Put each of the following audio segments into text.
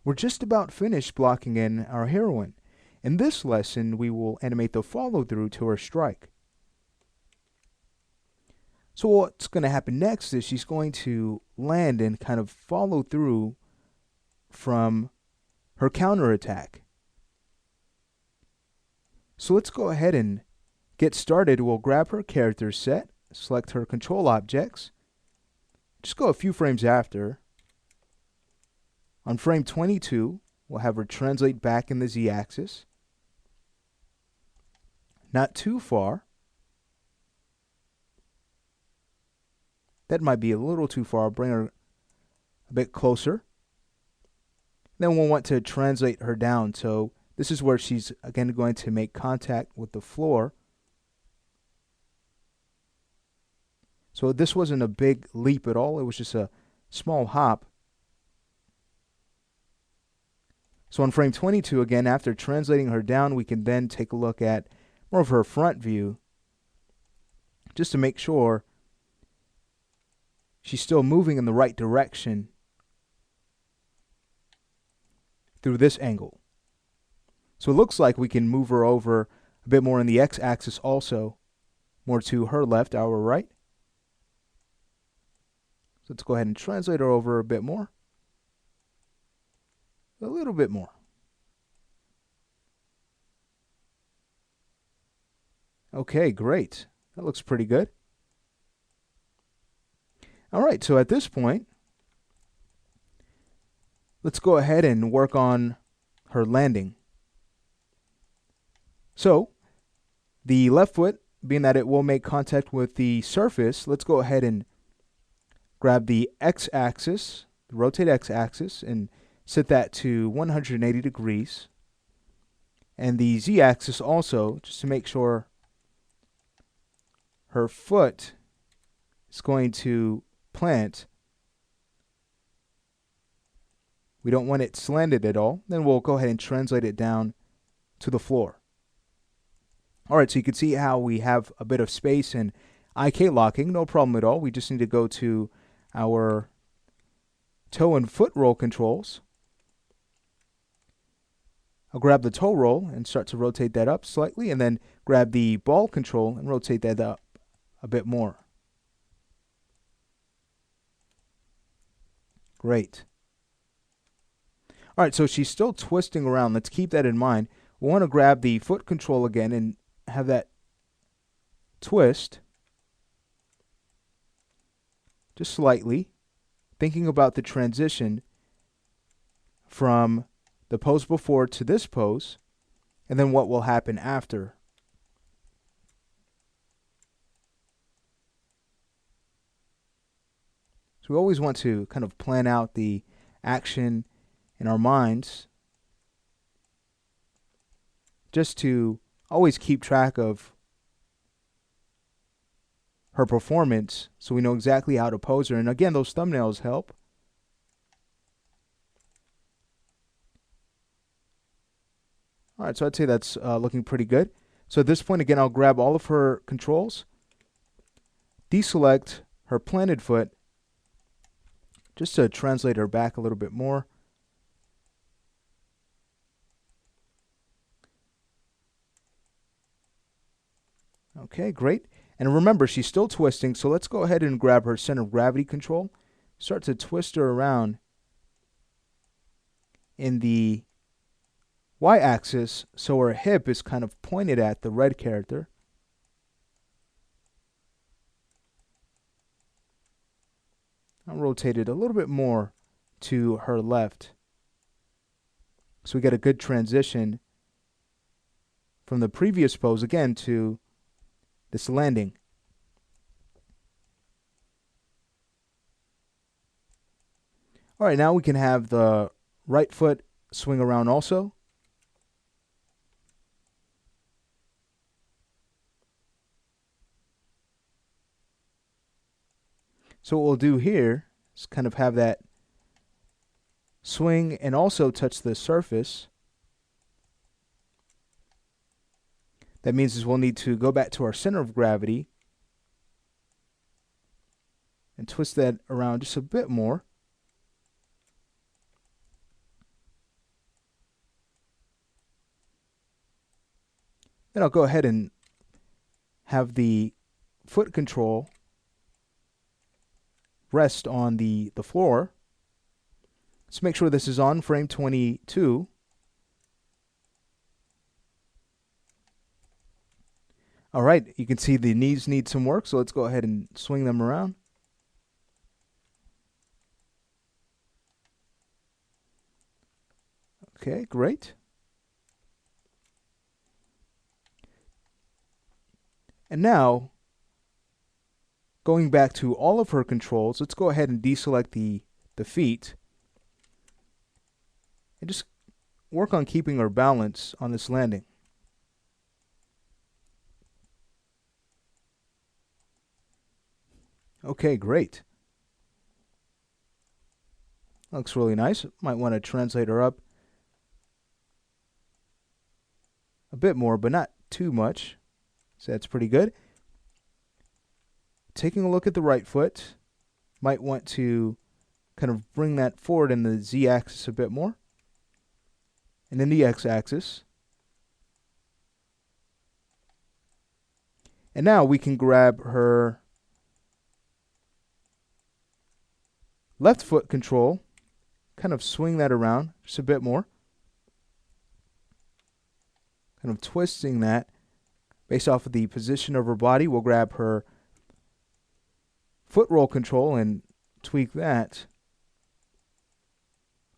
We're just about finished blocking in our heroine. In this lesson, we will animate the follow-through to her strike. So what's going to happen next is she's going to land and kind of follow through from her counterattack. So let's go ahead and get started. We'll grab her character set, select her control objects, just go a few frames after. On frame 22, we'll have her translate back in the z-axis. Not too far. That might be a little too far. I'll bring her a bit closer. Then we'll want to translate her down. So this is where she's again going to make contact with the floor. So this wasn't a big leap at all. It was just a small hop. So on frame 22, again, after translating her down, we can then take a look at more of her front view just to make sure she's still moving in the right direction through this angle. So it looks like we can move her over a bit more in the x-axis also, more to her left, our right. So let's go ahead and translate her over a bit more. A little bit more. Okay, great. That looks pretty good. All right, so at this point, let's go ahead and work on her landing. So, the left foot, being that it will make contact with the surface, let's go ahead and grab the x-axis, the rotate x-axis, and set that to 180 degrees. And the z-axis also, just to make sure her foot is going to plant. We don't want it slanted at all. Then we'll go ahead and translate it down to the floor. All right, so you can see how we have a bit of space and IK locking, no problem at all. We just need to go to our toe and foot roll controls. I'll grab the toe roll and start to rotate that up slightly, and then grab the ball control and rotate that up a bit more. Great. All right, so she's still twisting around. Let's keep that in mind. We want to grab the foot control again and have that twist just slightly, thinking about the transition from the pose before to this pose, and then what will happen after. So we always want to kind of plan out the action in our minds just to always keep track of her performance so we know exactly how to pose her. And again, those thumbnails help. All right, so I'd say that's looking pretty good. So at this point, again, I'll grab all of her controls, deselect her planted foot, just to translate her back a little bit more. Okay, great. And remember, she's still twisting, so let's go ahead and grab her center of gravity control. Start to twist her around in the y-axis so her hip is kind of pointed at the red character. I'll rotate it a little bit more to her left so we get a good transition from the previous pose again to this landing. All right, now we can have the right foot swing around also. So what we'll do here is kind of have that swing and also touch the surface. That means is we'll need to go back to our center of gravity and twist that around just a bit more. Then I'll go ahead and have the foot control rest on the floor. Let's make sure this is on frame 22. All right, you can see the knees need some work, so let's go ahead and swing them around. Okay, great. And now, going back to all of her controls, let's go ahead and deselect the feet. And just work on keeping her balance on this landing. Okay, great. Looks really nice. Might want to translate her up a bit more, but not too much. So that's pretty good. Taking a look at the right foot, might want to kind of bring that forward in the z-axis a bit more. And in the x-axis. And now we can grab her left foot control, kind of swing that around just a bit more. Kind of twisting that based off of the position of her body. We'll grab her foot roll control and tweak that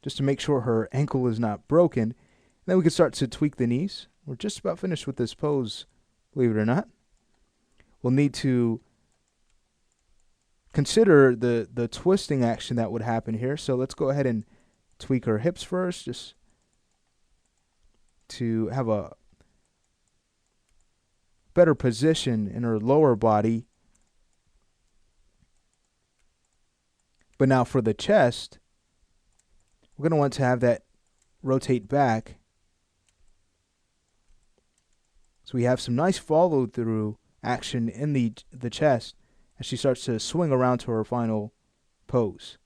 just to make sure her ankle is not broken. And then we can start to tweak the knees. We're just about finished with this pose, believe it or not. We'll need to consider the twisting action that would happen here. So let's go ahead and tweak her hips first, just to have a better position in her lower body. But now for the chest, we're going to want to have that rotate back. So we have some nice follow through action in the chest as she starts to swing around to her final pose.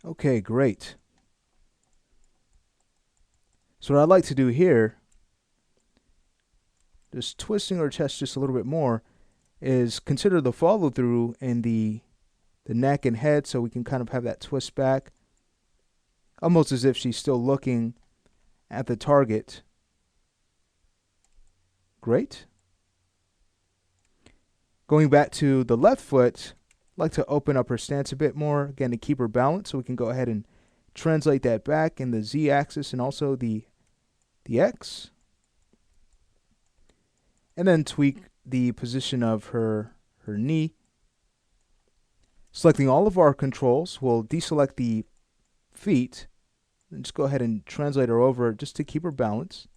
Okay, great. So what I'd like to do here, just twisting her chest just a little bit more, is consider the follow through in the neck and head, so we can kind of have that twist back, almost as if she's still looking at the target. Great. Going back to the left foot, I'd like to open up her stance a bit more, again, to keep her balanced, so we can go ahead and translate that back in the z-axis and also the x. And then tweak the position of her knee. Selecting all of our controls, we'll deselect the feet and just go ahead and translate her over just to keep her balanced.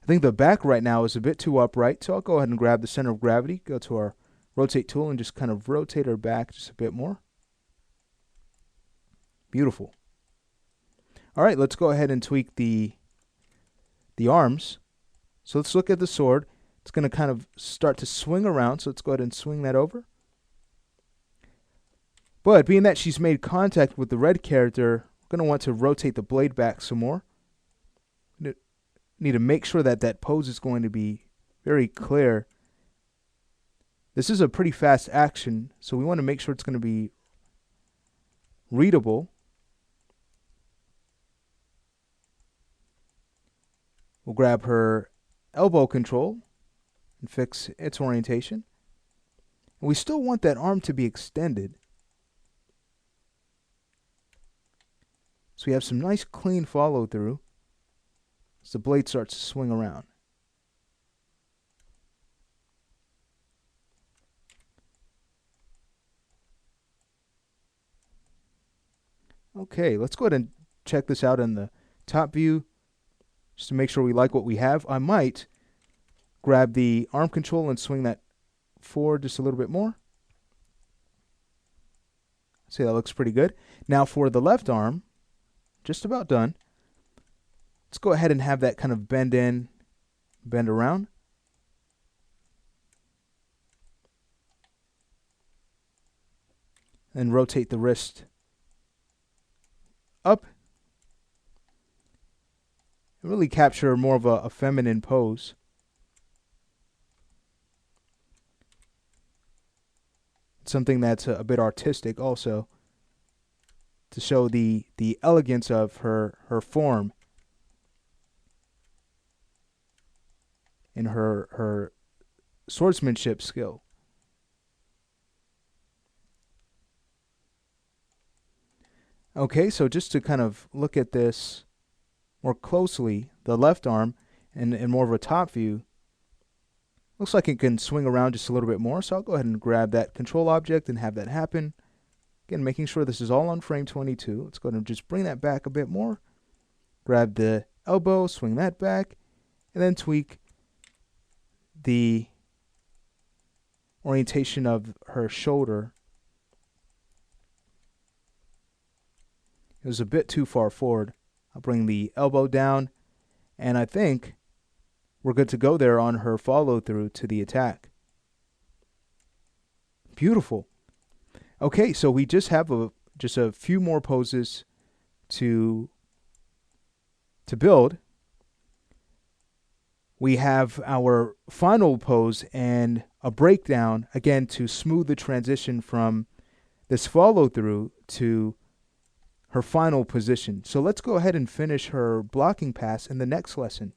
I think the back right now is a bit too upright, so I'll go ahead and grab the center of gravity, go to our rotate tool, and just kind of rotate her back just a bit more. Beautiful. All right, let's go ahead and tweak the arms. So let's look at the sword. It's going to kind of start to swing around, so let's go ahead and swing that over. But being that she's made contact with the red character, we're going to want to rotate the blade back some more. Need to make sure that that pose is going to be very clear. This is a pretty fast action, so we want to make sure it's going to be readable. We'll grab her elbow control and fix its orientation. And we still want that arm to be extended. So we have some nice clean follow through as the blade starts to swing around. Okay, let's go ahead and check this out in the top view just to make sure we like what we have. I might grab the arm control and swing that forward just a little bit more. See, that looks pretty good. Now for the left arm, just about done. Let's go ahead and have that kind of bend in bend around. And rotate the wrist up. And really capture more of a feminine pose. Something that's a bit artistic also, to show the elegance of her form and her swordsmanship skill. Okay, so just to kind of look at this more closely, the left arm in more of a top view, looks like it can swing around just a little bit more, so I'll go ahead and grab that control object and have that happen. Again, making sure this is all on frame 22. Let's go ahead and just bring that back a bit more. Grab the elbow, swing that back, and then tweak the orientation of her shoulder. It was a bit too far forward. I'll bring the elbow down, and I think we're good to go there on her follow through to the attack. Beautiful. Okay, so we just have just a few more poses to build. We have our final pose and a breakdown, again, to smooth the transition from this follow through to her final position. So let's go ahead and finish her blocking pass in the next lesson.